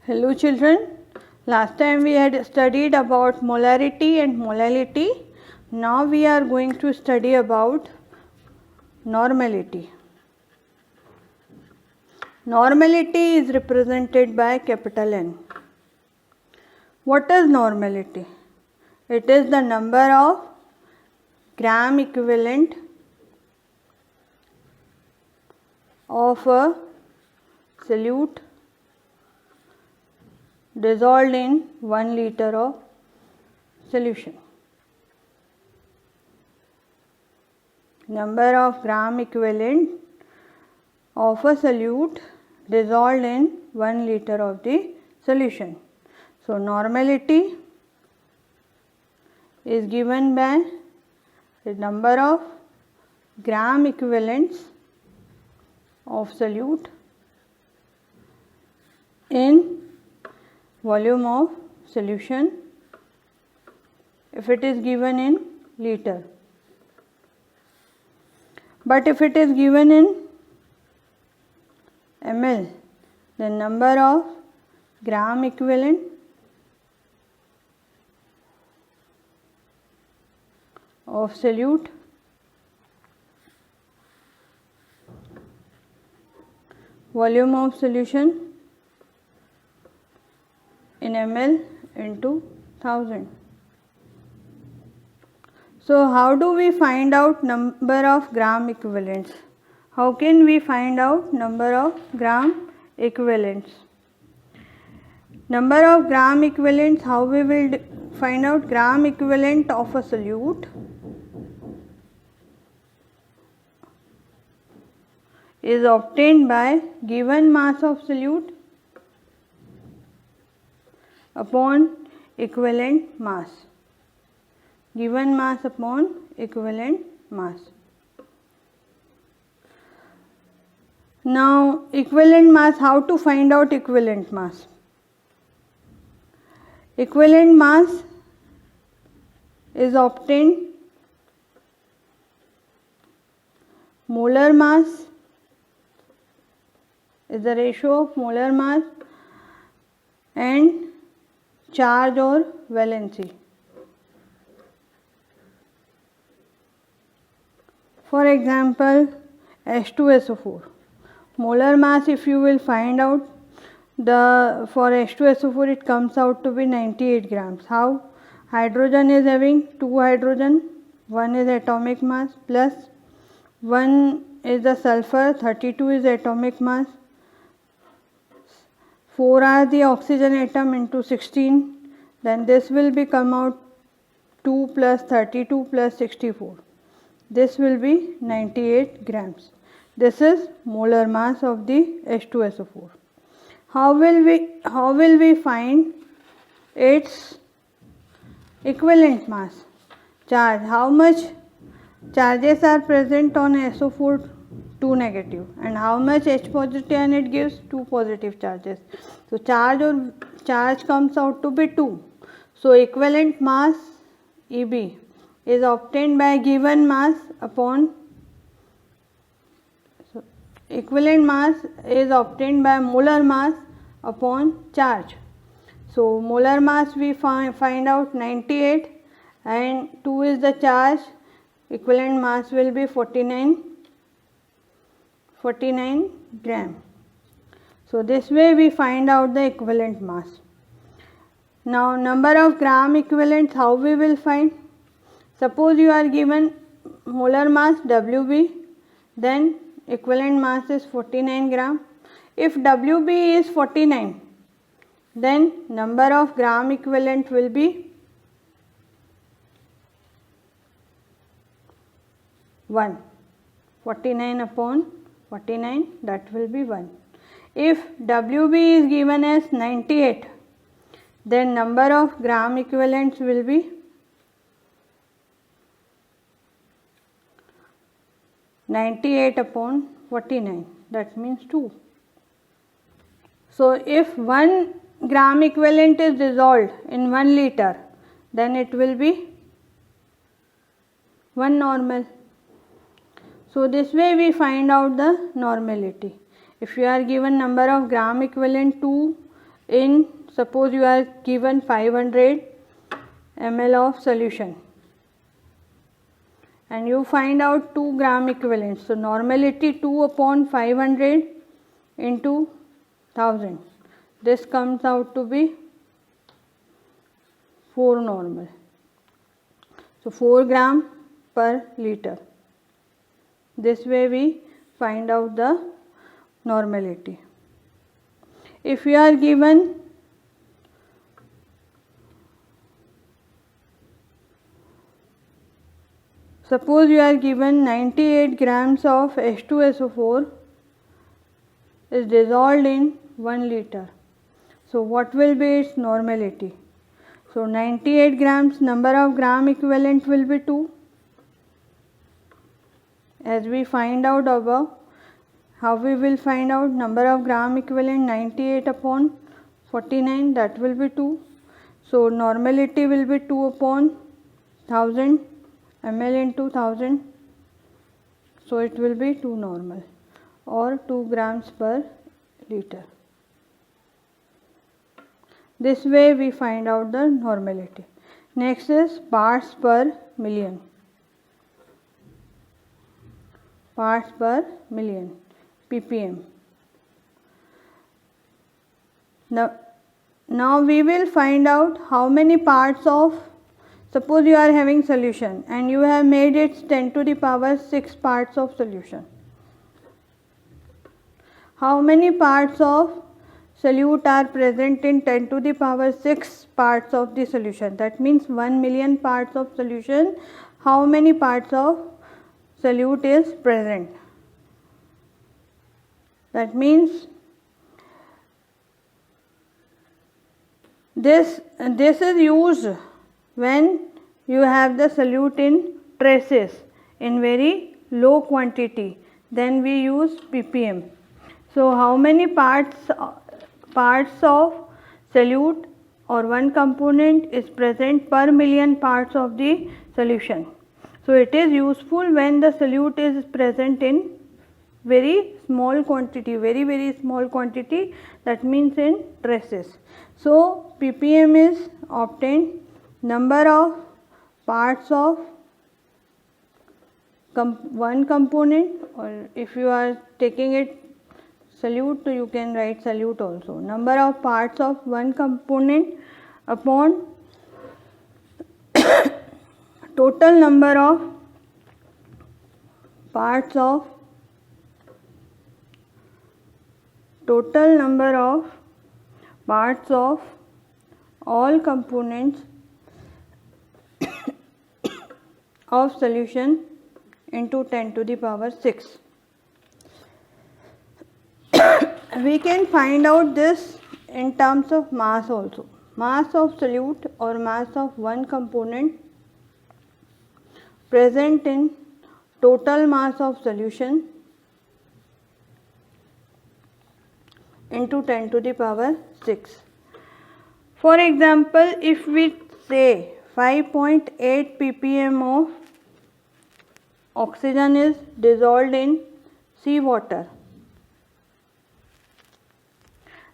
Hello children, last time we had studied about molarity and molality. Now we are going to study about normality. Normality is represented by capital N. What is normality? It is the number of gram equivalent of a solute dissolved in 1 liter of solution. Number of gram equivalent of a solute dissolved in 1 liter of the solution. So normality is given by the number of gram equivalents of solute in volume of solution if it is given in liter. But if it is given in ml, then number of gram equivalent of solute volume of solution in ml into 1000. So how do we find out number of gram equivalents? How can we find out number of gram equivalents? Number of gram equivalents, how we will find out gram equivalent of a solute is obtained by given mass of solute upon equivalent mass. Given mass upon equivalent mass. Now equivalent mass, how to find out equivalent mass? Equivalent mass is obtained molar mass is the ratio of molar mass and charge or valency. For example, H2SO4 molar mass, if you will find out for H2SO4 it comes out to be 98 grams. How? Hydrogen is having 2 hydrogen, 1 is atomic mass, plus 1 is the sulfur, 32 is atomic mass, 4 are the oxygen atom into 16, then this will be come out 2 plus 32 plus 64. This will be 98 grams. This is molar mass of the H2SO4. How will we find its equivalent mass? Charge. How much charges are present on SO4? 2 negative, and how much H positive and it gives 2 positive charges. So charge comes out to be 2. So equivalent mass EB is obtained by given mass upon equivalent mass is obtained by molar mass upon charge. So molar mass we find out 98 and 2 is the charge, equivalent mass will be 49 gram. So this way we find out the equivalent mass. Now number of gram equivalents, how we will find? Suppose you are given molar mass WB, then equivalent mass is 49 gram. If WB is 49, then number of gram equivalent will be 1. 49 upon 49, that will be 1. If WB is given as 98, then number of gram equivalents will be 98 upon 49, that means 2. So if 1 gram equivalent is dissolved in 1 liter, then it will be 1 normal. So this way we find out the normality. If you are given number of gram equivalent 2 in, suppose you are given 500 ml of solution and you find out 2 gram equivalent. So normality 2 upon 500 into 1000. This comes out to be 4 normal. So 4 gram per liter. This way we find out the normality. If you are given suppose you are given 98 grams of H2SO4 is dissolved in 1 liter. So what will be its normality? So 98 grams, number of gram equivalent will be 2. As we find out above, how we will find out number of gram equivalent? 98 upon 49, that will be 2. So normality will be 2 upon 1000 ml into 1000. So it will be 2 normal or 2 grams per liter. This way we find out the normality. Next is parts per million. Parts per million, ppm. Now we will find out how many parts of, suppose you are having solution and you have made it 10 to the power 6 parts of solution. How many parts of solute are present in 10 to the power 6 parts of the solution? That means 1 million parts of solution. How many parts of solute is present? That means this is used when you have the solute in traces in very low quantity, then we use ppm. So how many parts of solute or one component is present per million parts of the solution? So it is useful when the solute is present in very small quantity, very small quantity, that means in traces. So ppm is obtained number of parts of one component, or if you are taking it solute, you can write solute also. Number of parts of one component upon total number of parts of all components of solution into 10 to the power 6. We can find out this in terms of mass also. Mass of solute or mass of one component present in total mass of solution into 10 to the power 6. For example, if we say 5.8 ppm of oxygen is dissolved in seawater,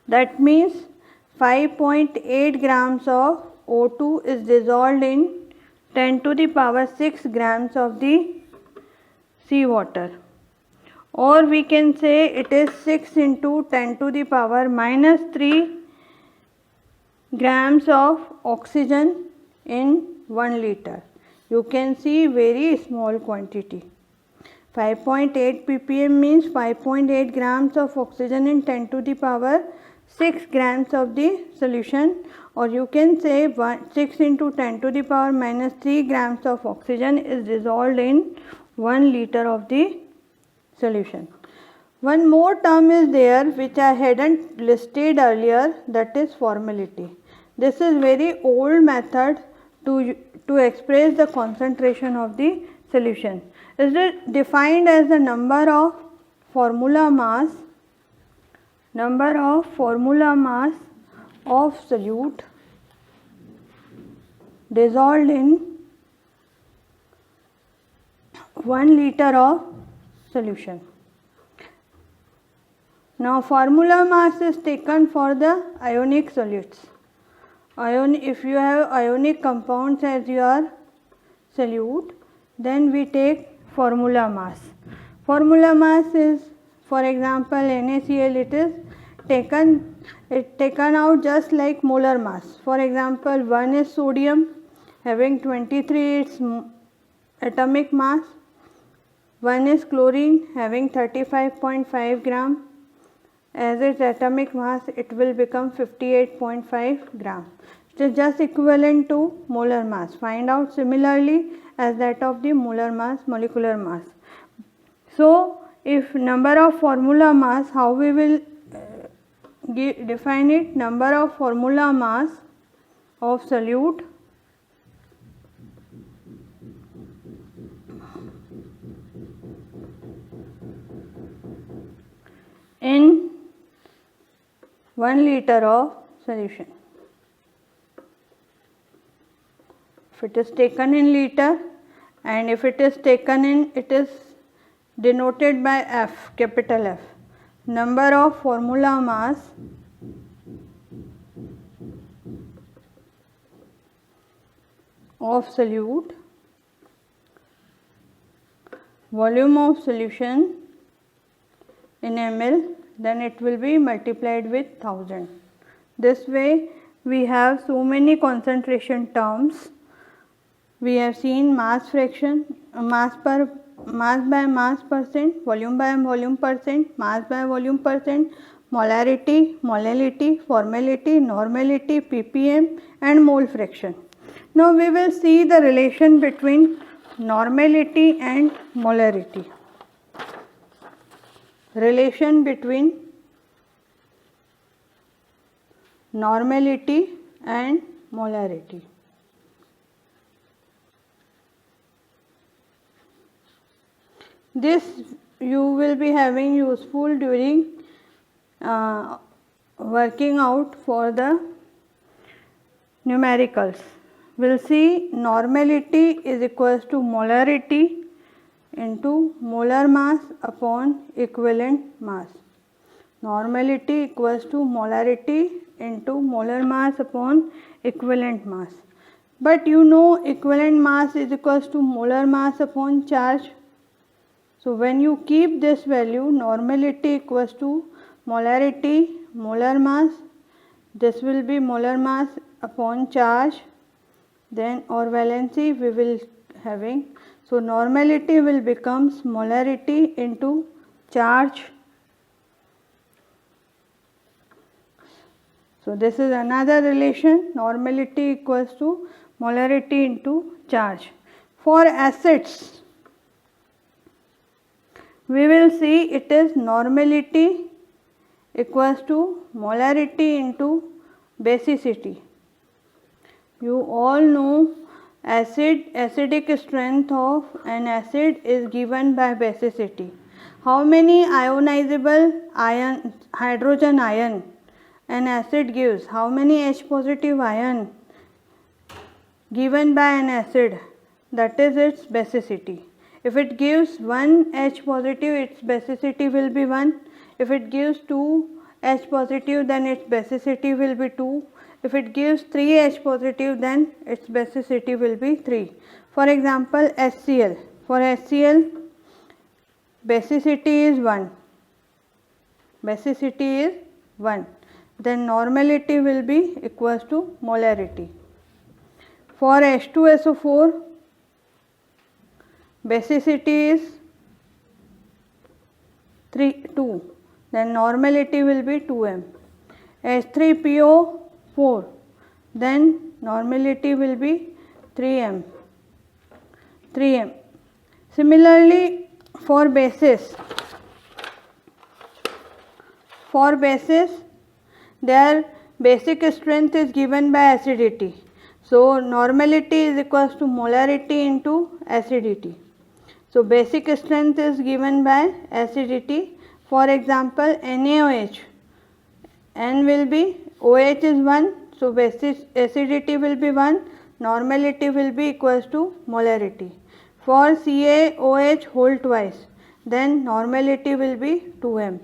that means 5.8 grams of O2 is dissolved in 10 to the power 6 grams of the seawater, or we can say it is 6 into 10 to the power minus 3 grams of oxygen in 1 liter. You can see very small quantity. 5.8 ppm means 5.8 grams of oxygen in 10 to the power 6 grams of the solution, or you can say 6 into 10 to the power minus 3 grams of oxygen is dissolved in 1 liter of the solution. One more term is there which I hadn't listed earlier, that is formality. This is very old method to express the concentration of the solution. Is it defined as the number of formula mass of solute dissolved in 1 liter of solution. Now formula mass is taken for the ionic solutes. If you have ionic compounds as your solute, then we take formula mass. Formula mass is, for example, NaCl, it is taken out just like molar mass. For example, 1 is sodium having 23 its atomic mass, 1 is chlorine having 35.5 gram. As its atomic mass, it will become 58.5 gram. It is just equivalent to molar mass. Find out similarly as that of the molar mass, molecular mass. So, if number of formula mass, how we will define it? Number of formula mass of solute in 1 liter of solution. If it is taken in liter, and if it is taken in, it is denoted by F, capital F. Number of formula mass of solute, volume of solution in ml, then it will be multiplied with 1000. This way we have so many concentration terms. We have seen mass fraction, mass by mass percent, volume by volume percent, mass by volume percent, molarity, molality, formality, normality, ppm and mole fraction. Now we will see the relation between normality and molarity. Relation between normality and molarity. This you will be having useful during working out for the numericals. We will see normality is equals to molarity into molar mass upon equivalent mass. Normality equals to molarity into molar mass upon equivalent mass. But you know equivalent mass is equals to molar mass upon charge. So when you keep this value, normality equals to molarity, molar mass, this will be molar mass upon charge, then or valency we will having. So normality will becomes molarity into charge. So this is another relation, normality equals to molarity into charge. For acids, we will see it is normality equals to molarity into basicity. You all know acidic strength of an acid is given by basicity. How many ionizable hydrogen ion an acid gives? How many H positive ion given by an acid? That is its basicity. If it gives 1 H positive, its basicity will be 1. If it gives 2 H positive, then its basicity will be 2. If it gives 3 H positive, then its basicity will be 3. For example, HCl. For HCl, basicity is 1. Basicity is 1. Then normality will be equals to molarity. For H2SO4, basicity is 2, then normality will be 2m. H3PO4, then normality will be 3m. Similarly, for bases, their basic strength is given by acidity. So normality is equals to molarity into acidity. So basic strength is given by acidity. For example, NaOH, N will be, OH is 1, so basic acidity will be 1, normality will be equals to molarity. For CaOH whole twice, then normality will be 2m.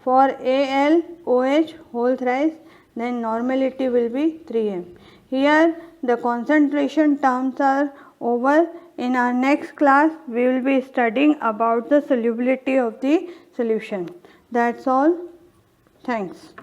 For AlOH whole thrice, then normality will be 3m. Here the concentration terms are over. In our next class, we will be studying about the solubility of the solution. That's all. Thanks.